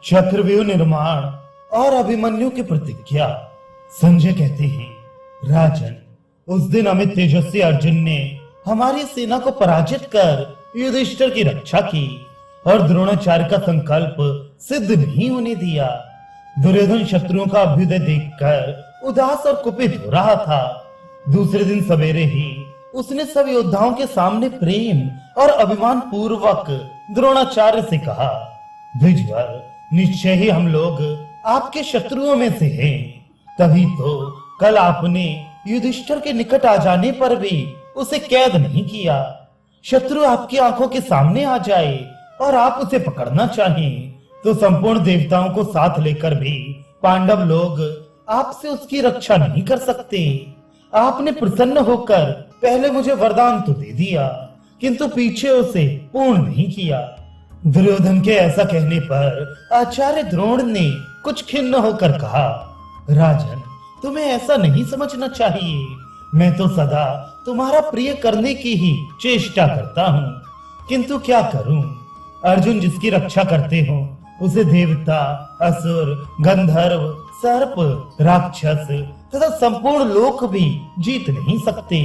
चक्रव्यूह निर्माण और अभिमन्यु की प्रतिज्ञा। संजय कहते हैं, राजन, उस दिन अमित तेजस्वी अर्जुन ने हमारी सेना को पराजित कर युधिष्ठिर की रक्षा की और द्रोणाचार्य का संकल्प सिद्ध नहीं होने दिया। दुर्योधन शत्रुओं का अभ्युदय देखकर उदास और कुपित हो रहा था। दूसरे दिन सवेरे ही उसने सब योद्धाओं के सामने प्रेम और अभिमान पूर्वक द्रोणाचार्य से कहा, द्विजवर, निश्चय ही हम लोग आपके शत्रुओं में से हैं। तभी तो कल आपने युधिष्ठिर के निकट आ जाने पर भी उसे कैद नहीं किया। शत्रु आपकी आंखों के सामने आ जाए और आप उसे पकड़ना चाहें तो संपूर्ण देवताओं को साथ लेकर भी पांडव लोग आपसे उसकी रक्षा नहीं कर सकते। आपने प्रसन्न होकर पहले मुझे वरदान तो दे दिया, किंतु पीछे उसे पूर्ण नहीं किया। दुर्योधन के ऐसा कहने पर आचार्य द्रोण ने कुछ खिन्न होकर कहा, राजन, तुम्हें ऐसा नहीं समझना चाहिए। मैं तो सदा तुम्हारा प्रिय करने की ही चेष्टा करता हूँ, किंतु क्या करूँ। अर्जुन जिसकी रक्षा करते हो उसे देवता, असुर, गंधर्व, सर्प, राक्षस तथा संपूर्ण लोक भी जीत नहीं सकते।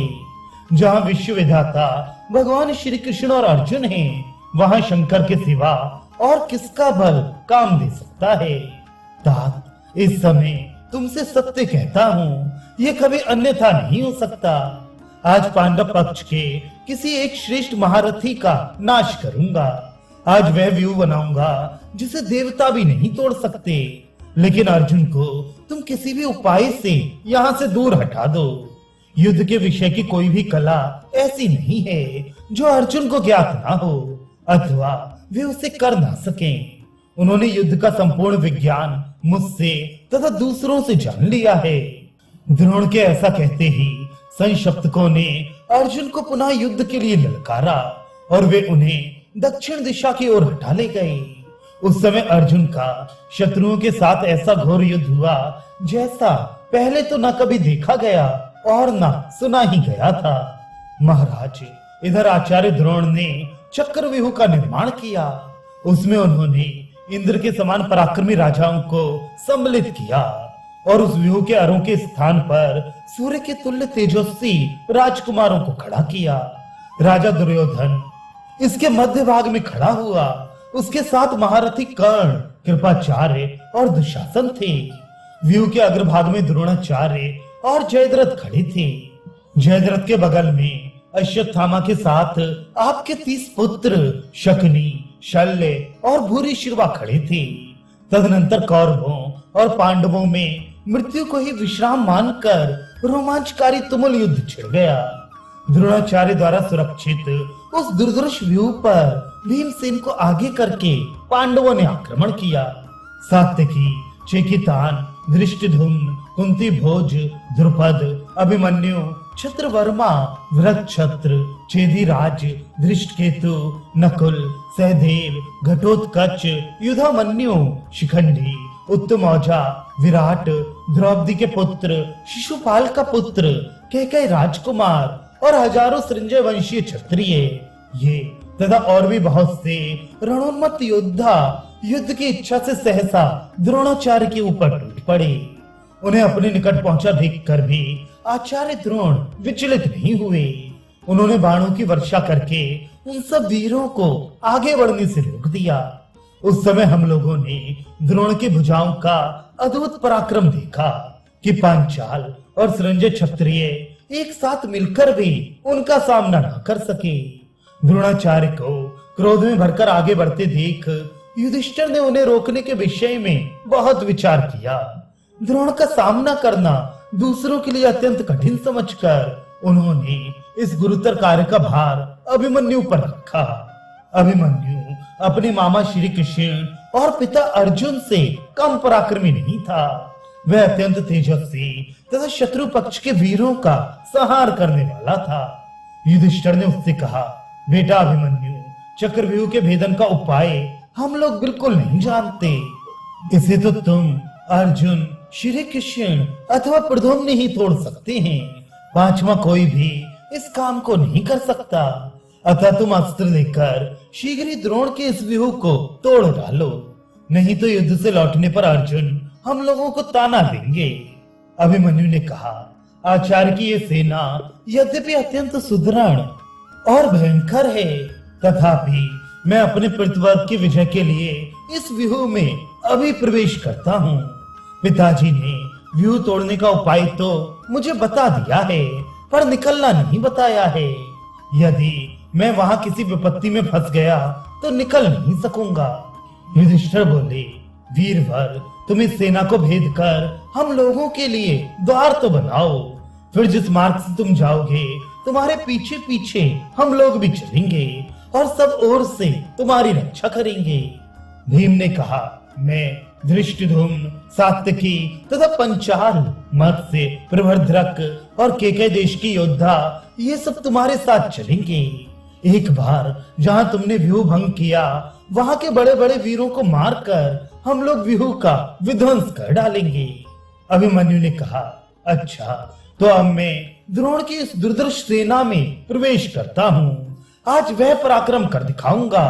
जहाँ विश्व विधाता भगवान श्री कृष्ण और अर्जुन हैं, वहाँ शंकर के सिवा और किसका बल काम दे सकता है। तात, इस समय तुमसे सत्य कहता हूँ, ये कभी अन्यथा नहीं हो सकता। आज पांडव पक्ष के किसी एक श्रेष्ठ महारथी का नाश करूंगा। आज वह व्यूह बनाऊंगा जिसे देवता भी नहीं तोड़ सकते। लेकिन अर्जुन को तुम किसी भी उपाय से यहाँ से दूर हटा दो। युद्ध के विषय की कोई भी कला ऐसी नहीं है जो अर्जुन को ज्ञात ना हो अथवा वे उसे कर ना सकें। उन्होंने युद्ध का संपूर्ण विज्ञान मुझसे तथा दूसरों से जान लिया है। द्रोण के ऐसा कहते ही संशप्तकों ने अर्जुन को पुनः युद्ध के लिए ललकारा और वे उन्हें दक्षिण दिशा की ओर हटा ले गए। उस समय अर्जुन का शत्रुओं के साथ ऐसा घोर युद्ध हुआ जैसा पहले तो न कभी देखा गया और न सुना ही गया था। महाराज, इधर आचार्य द्रोण ने चक्रव्यूह का निर्माण किया। उसमें उन्होंने इंद्र के समान पराक्रमी राजाओं को सम्मिलित किया और उस व्यूह के अरों के स्थान पर सूर्य के तुल्य तेजस्वी राजकुमारों को खड़ा किया। राजा दुर्योधन इसके मध्य भाग में खड़ा हुआ। उसके साथ महारथी कर्ण, कृपाचार्य और दुशासन थे। व्यूह के अग्रभाग में द्रोणाचार्य और जयद्रथ खड़े थे। जयद्रथ के बगल में अश्वत्थामा के साथ आपके 30 पुत्र शकुनी, शल्य और भूरिश्रवा खड़े थे। तदनंतर कौरवों और पांडवों में मृत्यु को ही विश्राम मानकर रोमांचकारी तुमुल युद्ध छिड़ गया। द्रोणाचार्य द्वारा सुरक्षित उस दुर्धर्ष व्यूह पर भीमसेन को आगे करके पांडवों ने आक्रमण किया। सात्यकी, चेकितान, धृष्टद्युम्न, कुंती भोज, द्रुपद, अभिमन्यु, छत्रवर्मा, वृक्षत्र, चेदिराज, धृष्टकेतु, नकुल, सहदेव, घटोत्कच, युधामन्यु, शिखंडी, उत्तमौजा, विराट, द्रौपदी के पुत्र, शिशुपाल का पुत्र, कैकेयी राजकुमार और हजारों संजय वंशीय क्षत्रिय, ये तथा और भी बहुत से रणोन्मत्त योद्धा युद्ध की इच्छा से सहसा द्रोणाचार्य के ऊपर टूट पड़े। उन्हें अपने निकट पहुंचा देखकर भी आचार्य द्रोण विचलित नहीं हुए। उन्होंने बाणों की वर्षा करके उन सब वीरों को आगे बढ़ने से रोक दिया। उस समय हम लोगों ने द्रोण की भुजाओं का अद्भुत पराक्रम देखा कि पांचाल और संजय क्षत्रिय एक साथ मिलकर भी उनका सामना न कर सके। द्रोणाचार्य को क्रोध में भरकर आगे बढ़ते देख युधिष्ठिर ने उन्हें रोकने के विषय में बहुत विचार किया। द्रोण का सामना करना दूसरों के लिए अत्यंत कठिन समझकर उन्होंने इस गुरुतर कार्य का भार अभिमन्यु पर रखा। अभिमन्यु अपने मामा श्री कृष्ण और पिता अर्जुन से कम पराक्रमी नहीं था। वह अत्यंत तेजस्वी तथा शत्रु पक्ष के वीरों का संहार करने वाला था। युधिष्ठिर ने उससे कहा, बेटा अभिमन्यु, चक्रव्यूह के भेदन का उपाय हम लोग बिल्कुल नहीं जानते। इसे तो तुम, अर्जुन, श्री कृष्ण अथवा प्रद्युम्न ही तोड़ सकते हैं। पांचवा कोई भी इस काम को नहीं कर सकता। अतः तुम अस्त्र लेकर शीघ्र ही द्रोण के इस व्यूह को तोड़ डालो। नहीं तो युद्ध से लौटने पर अर्जुन हम लोगों को ताना देंगे। अभिमन्यु ने कहा, आचार्य की ये सेना यद्यपि अत्यंत सुदृढ़ और भयंकर है, तथापि मैं अपने प्रतिवर्ग की विजय के लिए इस व्यूह में अभी प्रवेश करता हूँ। पिताजी ने व्यूह तोड़ने का उपाय तो मुझे बता दिया है, पर निकलना नहीं बताया है। यदि मैं वहां किसी विपत्ति में फंस गया तो निकल नहीं सकूंगा। युधिष्ठिर बोले, वीरवर, तुम इस सेना को भेद कर हम लोगों के लिए द्वार तो बनाओ, फिर जिस मार्ग से तुम जाओगे तुम्हारे पीछे पीछे हम लोग भी चलेंगे और सब ओर से तुम्हारी रक्षा करेंगे। भीम ने कहा, मैं धृष्टद्युम्न, सात्यकी तथा पंचाल, मत्स्य, प्रभद्रक और केकय देश की योद्धा ये सब तुम्हारे साथ चलेंगे। एक बार जहां तुमने व्यूह भंग किया वहां के बड़े बड़े वीरों को मारकर हम लोग व्यूह का विध्वंस कर डालेंगे। अभिमन्यु ने कहा, अच्छा, तो अब मैं द्रोण की इस दुर्धर्ष सेना में प्रवेश करता हूँ। आज वह पराक्रम कर दिखाऊंगा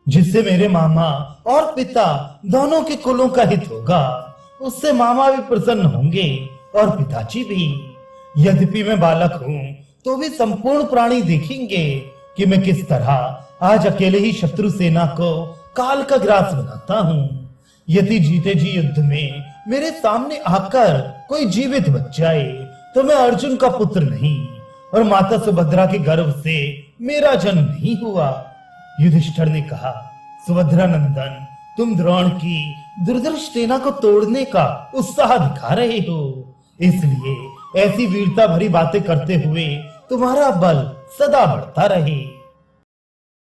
जिससे मेरे मामा और पिता दोनों के कुलों का हित होगा। उससे मामा भी प्रसन्न होंगे और पिताजी भी। यद्यपि मैं बालक हूँ तो भी संपूर्ण प्राणी देखेंगे कि मैं किस तरह आज अकेले ही शत्रु सेना को काल का ग्रास बनाता हूँ। यदि जीते जी युद्ध में मेरे सामने आकर कोई जीवित बच जाए तो मैं अर्जुन का पुत्र नहीं और माता सुभद्रा के गर्भ से मेरा जन्म नहीं हुआ। युधिष्ठिर ने कहा, सुभद्रा नंदन, तुम द्रोण की दुर्धर्ष सेना को तोड़ने का उत्साह दिखा रहे हो, इसलिए ऐसी वीरता भरी बातें करते हुए तुम्हारा बल सदा बढ़ता रहे।